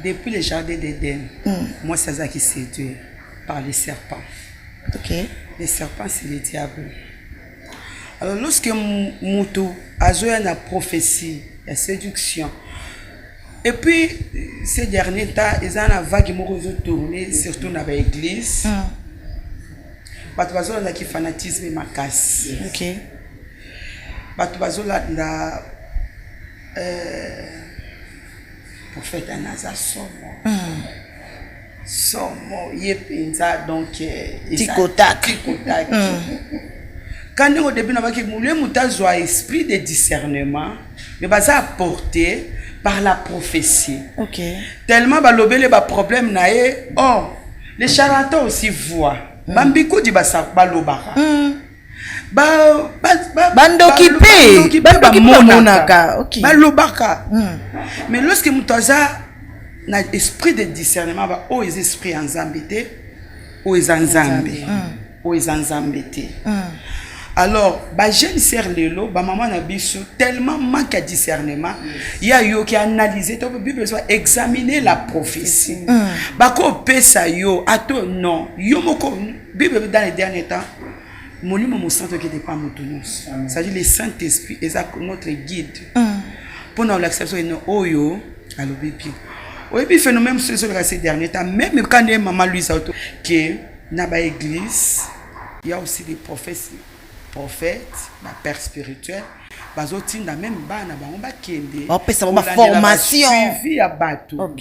Depuis le jardin d'Éden, moi c'est ça qui séduit par les serpents. OK. Les serpents c'est le diable. Alors lorsque Moutou a joué la prophétie, la séduction, et puis ces derniers temps, ils ont une vague qui tourné, surtout dans l'église. Parce que il y a qui fanatisme et ma casse. OK. Parce que la prophète Anaza Somo. Somo, Yepenza, donc Ticotac. Quand au début, on a dit que un esprit de discernement, mais ça apporté par la prophétie. OK. Tellement balobele ba problème naé. Oh, les charlatans aussi voient. Bambiko di basa balobaka. Bandokipe, monaka. OK. Balobaka. Mais lorsque mutaza na esprit de discernement ba o les esprits en zambité, o les enzambé. O les enzambité. Alors, bah jeune sœur Lelo, bah maman na biso tellement manque à discernement, il y a yo qui analyser, donc Bible doit examiner la prophétie. Bah ko pesa yo, ato non, yo moko Bible dans les derniers temps, molimo mosantu okende pa moto nyonso c'est-à-dire le Saint-Esprit eza notre guide mpona olakisa biso eno oyo alobi bien oyebi phénomène mosusu ezoleka ces derniers temps même quand nde mama Louise auto ke na baéglise il y a aussi des prophètes bapère spirituel bazotinda même bana bango bakende bapesa bango baformation suivi ya bato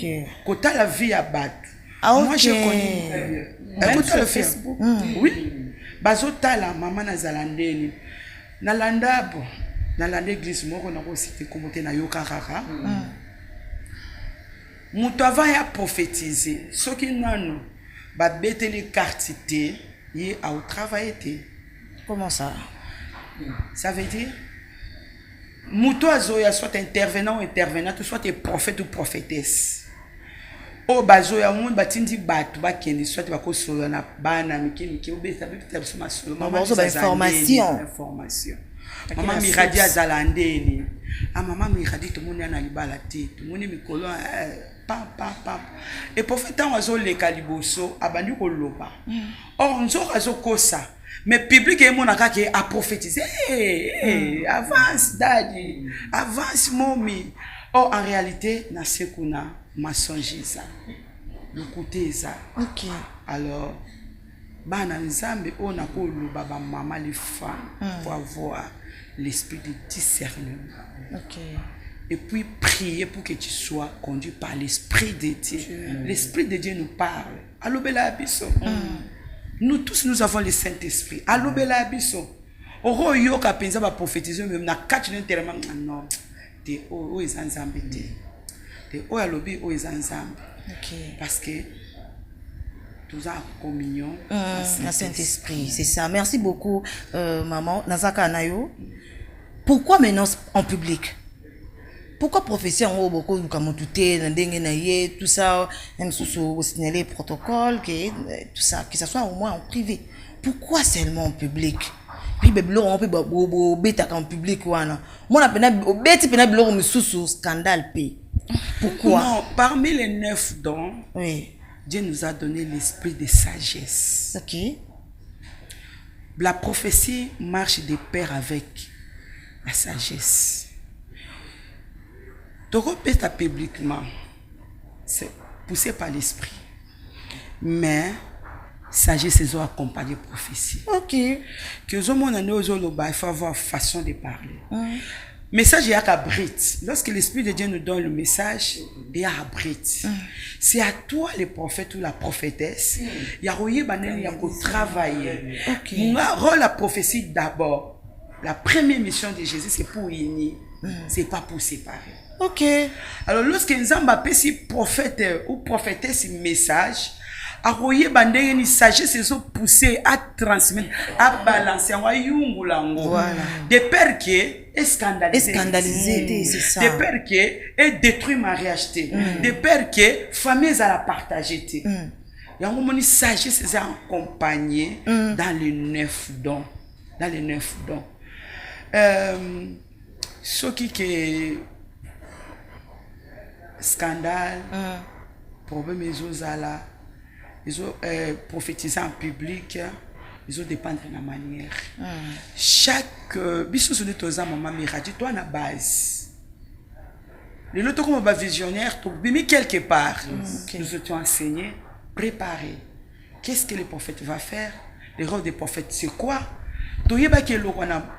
kotala vie ya bato moi je connais kotala Facebook oui bazotala mama nazala ndeni nalanda église moko nakosite kombo te nayoka kaka moto avant ya prophétiser soki nano babeteli carte te ye aotravaille te. Comment ça? Ça veut dire moto azoya soit intervenant ou intervenante, soit t'es prophète ou prophétesse. Oh bazoya monde batindi batu bakeni soit bakosolo na bana miki obesa bita bisoma solo maman zo ba information. Maman Miradi azalandeni. Ah maman Miradi to moni na libala te, to moni mikolo pam. Et prophète azo le kaliboso abandi ko loba. Or nzo azokosa. Mais public est mon qui a prophétisé. Avance, daddy. Avance, mommy. Or, en réalité, na sekuna mensonge ça. Le côté ça. Ok. Alors, bana nzambe on a ko baba maman les femmes pour avoir l'esprit de discernement. Ok. Et puis prier pour que tu sois conduit par l'esprit de Dieu. L'esprit de Dieu nous parle. Allo bela abisso. Nous tous, nous avons le Saint-Esprit. Allo bela abisso. Oro yo ka penza ba prophétiser même na quatre tellement non. Te o ezanzambe te. Te o alobi o ezanzambe. OK. Parce que nous avons communion le Saint-Esprit, c'est ça. Merci beaucoup maman Nazaka Nayo. Pourquoi maintenant en public? Pourquoi prophétie en haut beaucoup comme tout est tout ça même sous signaler protocole tout ça que ça soit au moins en privé. Pourquoi seulement en public? Puis béblo on peut bêta en public wana. Moi na pena bêti pena blo me sous scandale p. Pourquoi? Non, parmi les 9 dons, oui, Dieu nous a donné l'esprit de sagesse. OK. La prophétie marche de pair avec la sagesse. Tu répètes publiquement, c'est poussé par l'esprit. Mais sagesse est accompagnée de prophétie. OK. Que il faut avoir façon de parler. Message il y a qu'à brite. Lorsque l'esprit de Dieu nous donne le message, il y a à brite. C'est à toi le prophète ou la prophétesse. Il y a qu'à travailler. Moi, rôle la prophétie d'abord. La première mission de Jésus c'est pour unir, c'est pas pour séparer. OK. Alors lorsque Nzamba pesi prophète ou prophétesse message, aroyer bandé ni sagesse se pousser à transmettre, à balancer en yungulango. Voilà. De peur que scandalisé, c'est ça. De peur que et détruire mariage té. De peur que famille à la partager té. Yango moni sagesse est accompagné dans les 9 dons. Dans les 9 dons. Ce qui scandale, problème ils ont prophétisé en public, ils ont dépendre de la manière. Chaque bisous de tous maman Miradi, toi na base. Les autres comme visionnaire, tu bimi quelque part. Nous étions enseignés, préparés. Qu'est-ce que le prophète va faire? Le rôle des prophètes, c'est quoi?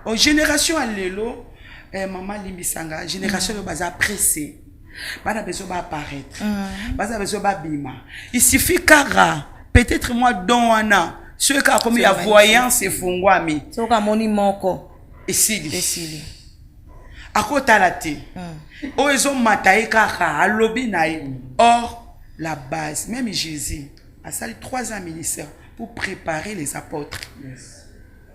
En génération à l'élo, maman Limbisanga, génération de base pressée. Bana besoin apparaître. Bana besoin bima. Il suffit kara, peut-être moi donwana, ceux qui a commis la voyance et fongwami. C'est comme moni moko. Et sili. Akota la te. Oezo mataï kara, alobi naï. Or la base, même Jésus a sali 3 ans ministère pour préparer les apôtres.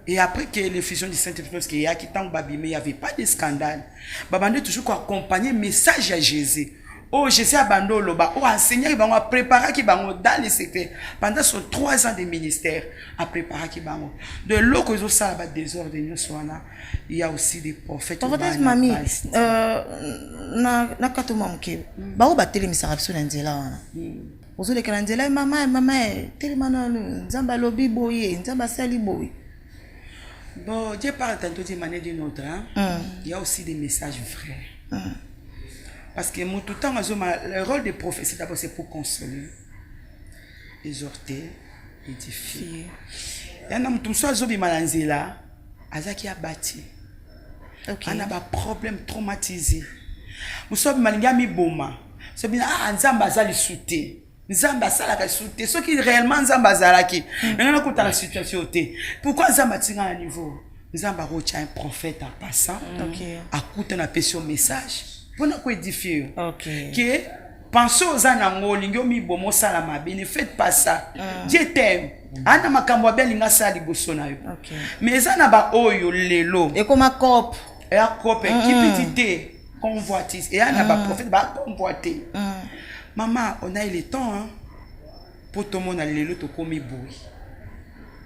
Et après que l'effusion du Saint-Esprit, parce qu'il y a qui tant babimé, il n'y avait pas de scandale. Babandé toujours accompagner le message à Jésus. Oh, Jésus a bandé loba. Oh, enseigner qui va préparer qui va dans les secrets. Pendant son 3 ans de ministère, à préparer qui va. De l'eau que nous avons ça désordre, il y a aussi des prophètes. Prophète mamie, na kato mamke. Ba o ba tele misarabso na nzela wana. Ozo le kana nzela mama tele manalo nzamba lobi boye, nzamba sali boye. Bon, Dieu parle tantôt d'une manière d'une autre. Hein. Il y a aussi des messages vrais. Parce que tout le temps, le rôle des prophéties, d'abord, c'est pour consoler, exhorter, édifier. Il y a un homme qui a là, qui a bâti. On a des problèmes traumatisés. Nous sommes malingami boma. Nous sommes nzamba zali souté. Nzamba sala ka souté. Ce qui réellement nzamba zalaki. Nous avons la situation. Pourquoi nzamba tinga à niveau? Nzamba rocha un prophète en passant. À côté na pétion message. Pour nous édifier. Que pensez aux anango lingomi bomo salama. Ne faites pas ça. Dieu t'aime. Ana makambo belinga sali bosona yo. Mais ça ba oyo lelo. Et comme un cop. Et un cop qui petite convoitise. Et ana ba prophète ba convoiter. Maman, on a eu le temps hein, pour tout le monde aller lelo to komi boy.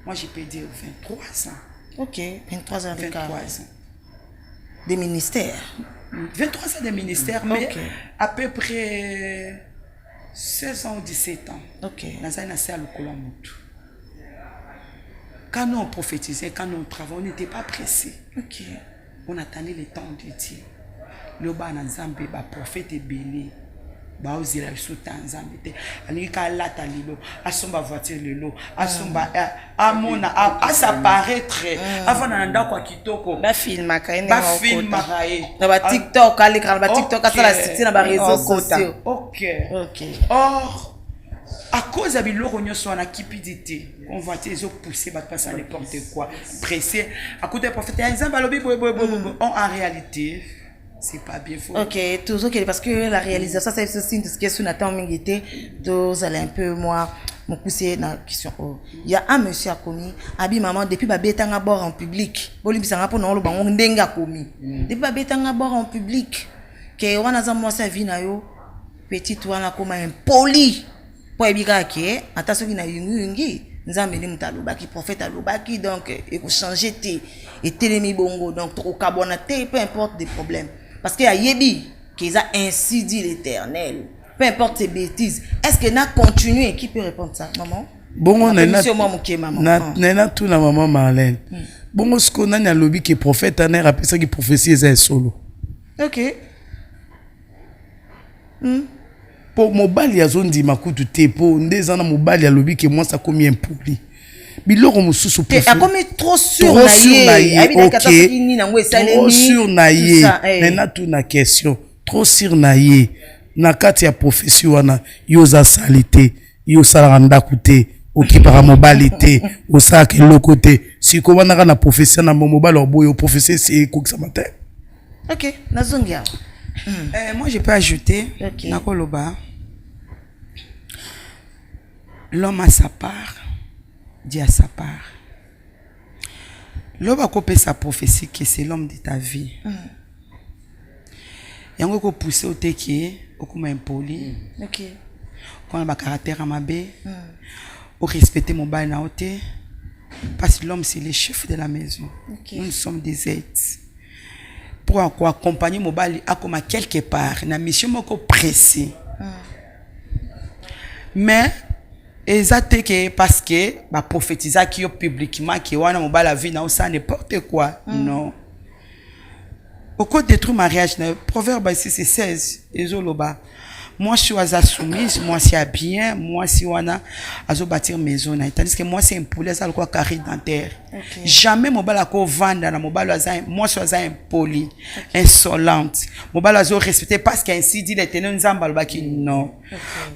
Moi je peux dire 23 ans. OK, 23 ans de 23 ans. Des ministères. 23 ans de ministère, mais à peu près 16 ans ou 17 ans. OK. Dans un assez à l'Okolamout. Quand nous on prophétisait, quand nous on travaillait, on n'était pas pressés. OK. On attendait le temps de Dieu. Le bas dans Zambé, le prophète est belé. Ba ozila suta Nzambe te. Alika lata lilo, asomba voiture lilo, asomba amona s'apparaître avant nanda kwa kitoko. Ba filma kaine ba filma kae. Na ba TikTok, alika ba TikTok asala site na ba réseaux sociaux. OK. OK. Or à cause de biloko nyonso na cupidité, on va te pousser ba passer n'importe quoi, pressé. À côté prophète Nzambe alobi en réalité c'est pas bien faux. OK, toujours parce que la réalisation c'est aussi une question Nathan Mingité, vous allez un peu moi mon pousser dans question. Il y a un monsieur a commis abi maman depuis ba betanga bord en public. Boli bisanga pour non lo bango ndenga commis. Depuis ba betanga bord en public que wana za moi sa vie na yo petit wana comme impoli. Po ebika ke ata soki na yungi nzambe ni mutalobaki prophète alobaki donc et ko changer té et télémi bongo donc trop carbonaté peu importe des problèmes. Parce qu'il y a Yebi qui a ainsi dit l'Éternel. Peu importe ses bêtises. Est-ce que n'a continué? Qui peut répondre ça, maman? Bon, on a tout la maman Marlène. Bon, ce qu'on a un lobby qui est prophète, on a rappelé ça qui prophétie est solo. OK. Pour mobile ya zone di makutu te pour ndeza na mobile ya lobby que moi ça combien poli. Biloko mususu prophète. A comme trop sûr na ye. Trop sûr na ye. Nena tout na question. Trop sûr na ye. Na kati ya prophétie wana yoza salité, yo salanda kute, okipara mobalité, osa ke lokote. Si ko wana na prophétie na mobile oboyo prophétie c'est kokisa matin. OK, nazongia. Moi je peux ajouter nakoloba. L'homme a sa part. Dieu à sa part. L'homme a coupé sa prophétie que c'est l'homme de ta vie. Et on va pousser au téké, au comme impoli. OK. Quand on a un caractère amabé, au respecter mon bail na oté, parce que l'homme c'est le chef de la maison. Nous sommes des aides. Pour accompagner mon bail à comme quelque part, na mission moko pressée. Mais exactement que parce que ba prophétiser qui yo publiquement qui wana mo la vie na ça n'importe quoi non au code détruire mariage proverbe ici c'est 16 ezoloba moi je suis soumise moi c'est bien moi si wana azo bâtir maison na tandis que moi c'est un poulet ça quoi carré dentaire jamais mo bala ko vendre na mo bala za moi je suis impoli insolente mo bala zo respecter parce qu'ainsi dit l'Éternel nzamba lobaki non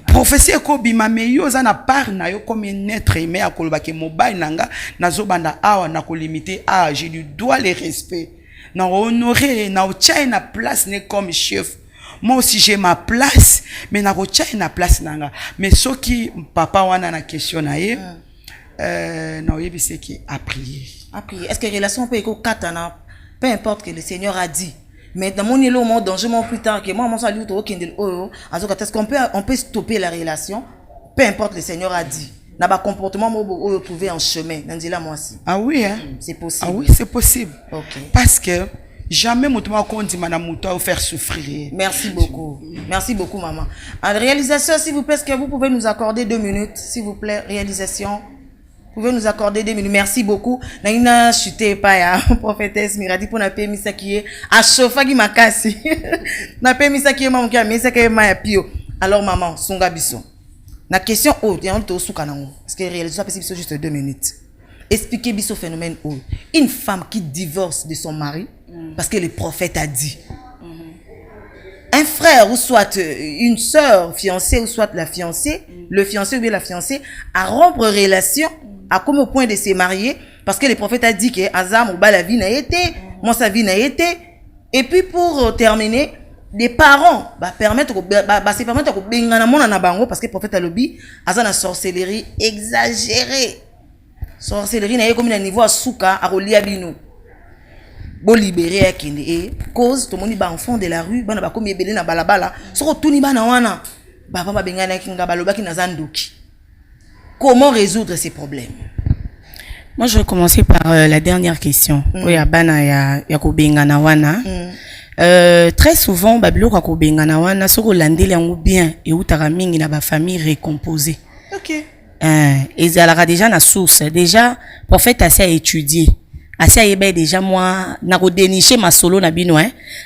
prophétie ko bima me yo za na part na yo comme un être aimé a ko lobaki mo bala nanga nazo banda awa na ko limiter je lui dois le respect na honorer na ocha na place ne comme chef. Moi aussi j'ai ma place mais na rocha na place nanga mais ce qui papa wana na question na ye na yebi c'est qui a prié est-ce que relation peut être katana peu importe que le Seigneur a dit mais dans mon îlot mon danger mon plus tard que moi mon salut to kindel oyo azoka est-ce qu'on peut stopper la relation peu importe le Seigneur a dit na ba comportement mo trouver en chemin ndila moi aussi oui hein c'est possible oui c'est possible OK parce que jamais mutuma kondi mana muto faire souffrir. Merci beaucoup maman. En réalisation s'il vous plaît, est-ce que vous pouvez nous accorder 2 minutes s'il vous plaît réalisation. pouvez nous accorder 2 minutes. Merci beaucoup. Naina chuté pas ya prophétesse Miradi pour na paix misa qui est à chauffer qui makasi. Na paix misa qui est maman qui a misa qui est ma pio. Alors maman, songa biso. La question haute, il y a un autre sous canang. Parce que réaliser ça c'est juste 2 minutes. Expliquez biso phénomène haut. Une femme qui divorce de son mari parce que le prophète a dit. Un frère ou soit une sœur fiancée ou soit la fiancée, le fiancé ou bien la fiancée à rompre relation à comme au point de se marier parce que le prophète a dit que Azam ou la vie n'a été, moi sa vie n'a été. Et puis pour terminer, les parents permettre se permettre ko bengana mona na bango parce que le prophète a lobby Azam na sorcellerie exagérée. Sorcellerie na comme un niveau à souka à rolia bino. Bon libéré à kende et cause tout le monde ba enfant de la rue bana ba comme ebele na balabala soko tuni bana wana ba papa bengana kinga baloba ki na zandoki. Comment résoudre ces problèmes? Moi, je vais commencer par la dernière question. Oui, ya ko bengana wana. Très souvent babilo ko bengana wana soko landeli yango bien et utara mingi na ba famille récomposée. OK. Et ça déjà na source déjà prophète a étudié. Asa yeba déjà moi na ko dénicher ma solo na bino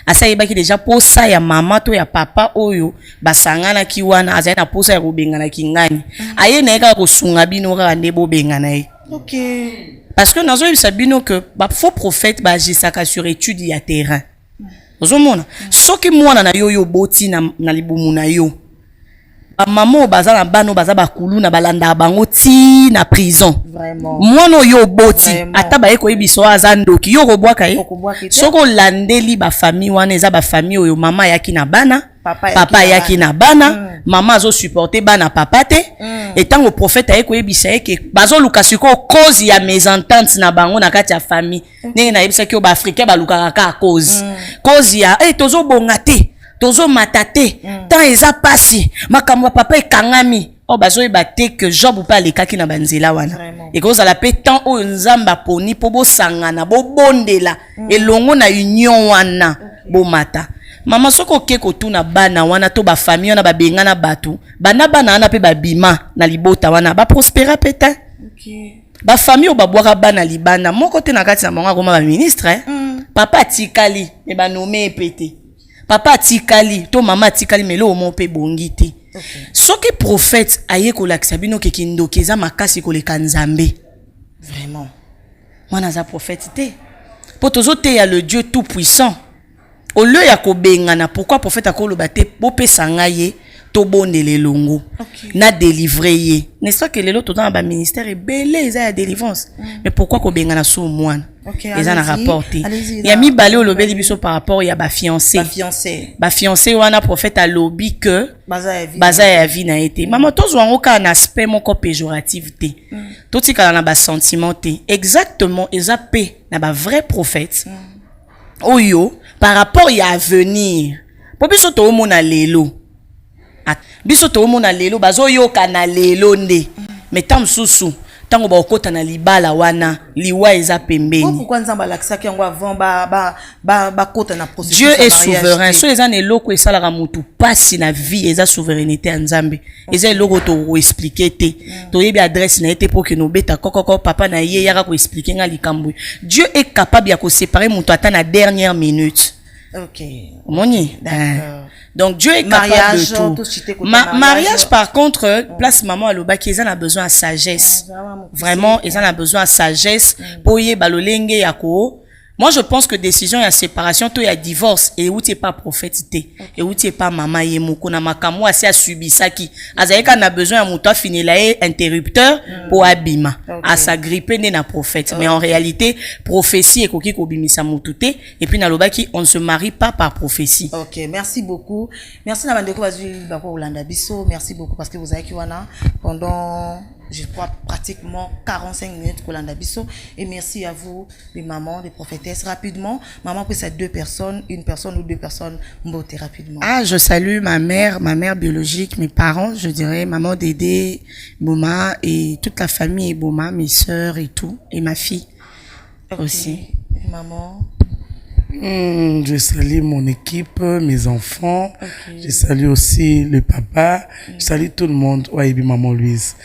asa yeba ki déjà posa ya mama to ya papa oyo basangana ki wana asa na posa ya ko bengana ki ngani aye na ka ko sunga bino ka ndebo bengana ye. OK. Parce que nazo yebisa bino que ba faux prophète ba jisaka sur étude ya terrain. Ozomona soki mwana na yo boti na libumu na yo maman bazala bano bazaba kulu na balanda bango ti na prison. Vraiment. Mwana yo boti ata ba eko yebiso azandoki yo kobwaka ye. Soko landeli ba famille wana eza ba famille oyo mama yaki na bana, papa yaki na bana, mama azo supporter bana papa te. Et tant au prophète eko yebisa eke bazo luka siko cause ya mésentente na bango na kati ya famille. Ndenge na yebisa ki o ba africain ba luka ka cause. Cause ya tozo bonga te. Tozo matate tant eza pasi makamwa papa ekangami o bazo ebate que Job pa lekaki na banzela wana et cause la pe tant o nzamba poni po bo sangana bo bondela elongo na union wana bo mata mama soko ke ko tuna bana wana to ba famille wana ba bengana batu bana wana pe ba bima na libota wana ba prospérer peta. OK. Ba famille o ba boira bana libana moko te na kati na bango koma ba ministre papa tikali e ba nommé pété. Papa tikali, to mama tikali melo omo pe bongiti. Soki prophète aye ko lakisa bino ke kindokeza makasi ko le kanzambe. Vraiment. Mwana za prophète te. Po tozo te ya le Dieu tout puissant. Au lieu ya ko bengana pourquoi prophète akolo bate bo pesa ngaye to bondele longo. Na délivrer ye. N'est-ce pas que les autres dans ba ministère est belé ils a délivrance. Mais pourquoi ko bengana sou mwana? Ils en a rapporté. Il y a mis balé au lobby biso par rapport il y a ba fiancé. Ba fiancé wana prophète a lobby que baza ya vie na été. Maman tozo ngoka un aspect moko péjoratif te. Tout ce kala na ba sentiment te. Exactement eza pe na ba vrai prophète. Oyo par rapport il y a à venir. Po biso to mona lelo. Biso to mona lelo bazo yoka na lelo nde. Mais tam susu tango ba okota na libala wana liwa eza pembeni. Pourquoi nzamba lakisa ki yango avant ba kota na processus. Dieu est souverain. So eza ne loko esalaka mutu pasi na vie eza souveraineté ya Nzambe. Eza loko to expliquer te. To yebi adresse na été pour que no beta kokoko papa na ye yaka ko expliquer nga likambo. Dieu est capable ya ko séparer mutu ata na dernière minute. OK. Moni. D'accord. Donc Dieu est capable de tout. Mariage par contre, place maman aloba qui en a besoin de sagesse. Vraiment, ils en a besoin de sagesse pour y balolenge yako. Moi je pense que décision ya séparation to ya divorce et où tu es pas prophétité et où tu es pas maman yemoko na makamwa asi asubisaki. Azaika na besoin ya muto finila interrupteur pour abima. À s'agripper na prophète. Mais en réalité, prophétie et koki ko bimisa mututé et puis na lobaki on ne se marie pas par prophétie. OK, merci beaucoup. Merci na bandeko bazui bako Olanda biso. Merci beaucoup parce que vous avez kiwana pendant je crois pratiquement 45 minutes pour Olanda biso et merci à vous les mamans, les prophétesses rapidement. Maman peut être deux personnes, une personne ou deux personnes mbote rapidement. Ah, je salue ma mère biologique, mes parents, je dirais maman Dédé, Bouma et toute la famille Bouma, mes sœurs et tout et ma fille aussi. Et maman Je salue mon équipe, mes enfants. Je salue aussi le papa. Je salue tout le monde. Ouaibi Maman Louise.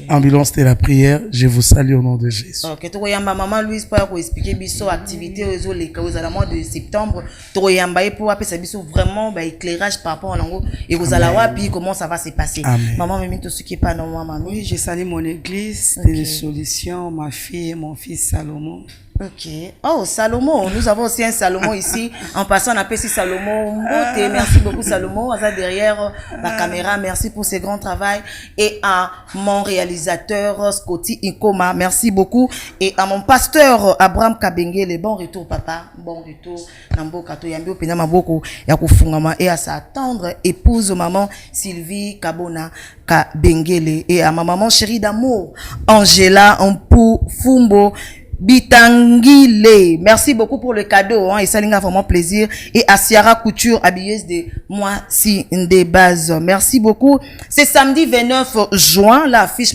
Ambulance de la prière. Je vous salue au nom de Jésus. Ok, tu vois, Maman Louise pour expliquer biso activité aux mois de septembre. Tu vois, pour appeler ça biso vraiment éclairage par rapport à l'ango et vous allez voir puis comment ça va se passer. Maman, même tout ce qui est pas non maman. Oui, je salue mon église, des solutions, ma fille et mon fils Salomon. Ok. Oh, Salomon. Nous avons aussi un Salomon ici. En passant, on appelle ici Salomon Mbote. Merci beaucoup, Salomon. Derrière la caméra, merci pour ce grand travail. Et à mon réalisateur, Scotty Ikoma, merci beaucoup. Et à mon pasteur, Abraham Kabengele, bon retour, papa. Bon retour. Nambo Kato Yambi Opena Maboko, Yakufungama. Et à sa tendre épouse, maman Sylvie Kabona Kabengele. Et à ma maman chérie d'amour, Angela Ampou Fumbo Bitangile. Merci beaucoup pour le cadeau, et ça a vraiment plaisir. Et à Ciara Couture, habilleuse de moi, si des bases. Merci beaucoup. C'est samedi 29 juin, l'affiche,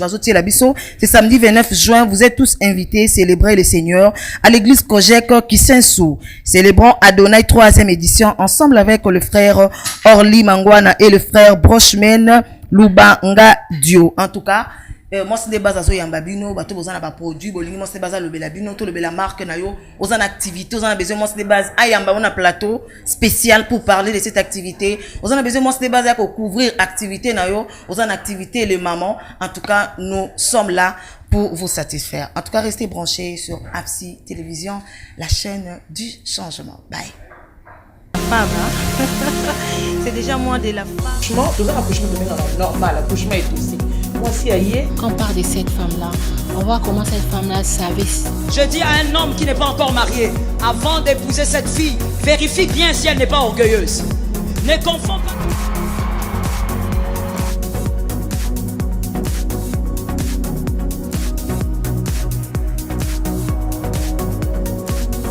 c'est samedi 29 juin, vous êtes tous invités, célébrer le Seigneur à l'église Kojek Kisensu. Célébrons Adonai 3e édition, ensemble avec le frère Orly Mangwana et le frère Brochman Lubanga Dio. En tout cas, moi c'est des bases à yamba bino bato bozana ba produit bolingi moi c'est des bases à le bela bino to le bela marque na yo ozana activité ozana besoin moi c'est des bases à yamba on a plateau spécial pour parler de cette activité ozana besoin moi c'est des bases à couvrir activité na yo ozana activité les mamans. En tout cas nous sommes là pour vous satisfaire. En tout cas restez branchés sur APSI Télévision, la chaîne du changement. Bye. Femme, hein? C'est déjà moins de la femme. Franchement, tout ça accouchement de normal, accouchement est aussi. Quand on parle de cette femme-là, on voit comment cette femme-là savait. Je dis à un homme qui n'est pas encore marié, avant d'épouser cette fille, vérifie bien si elle n'est pas orgueilleuse. Ne confonds pas.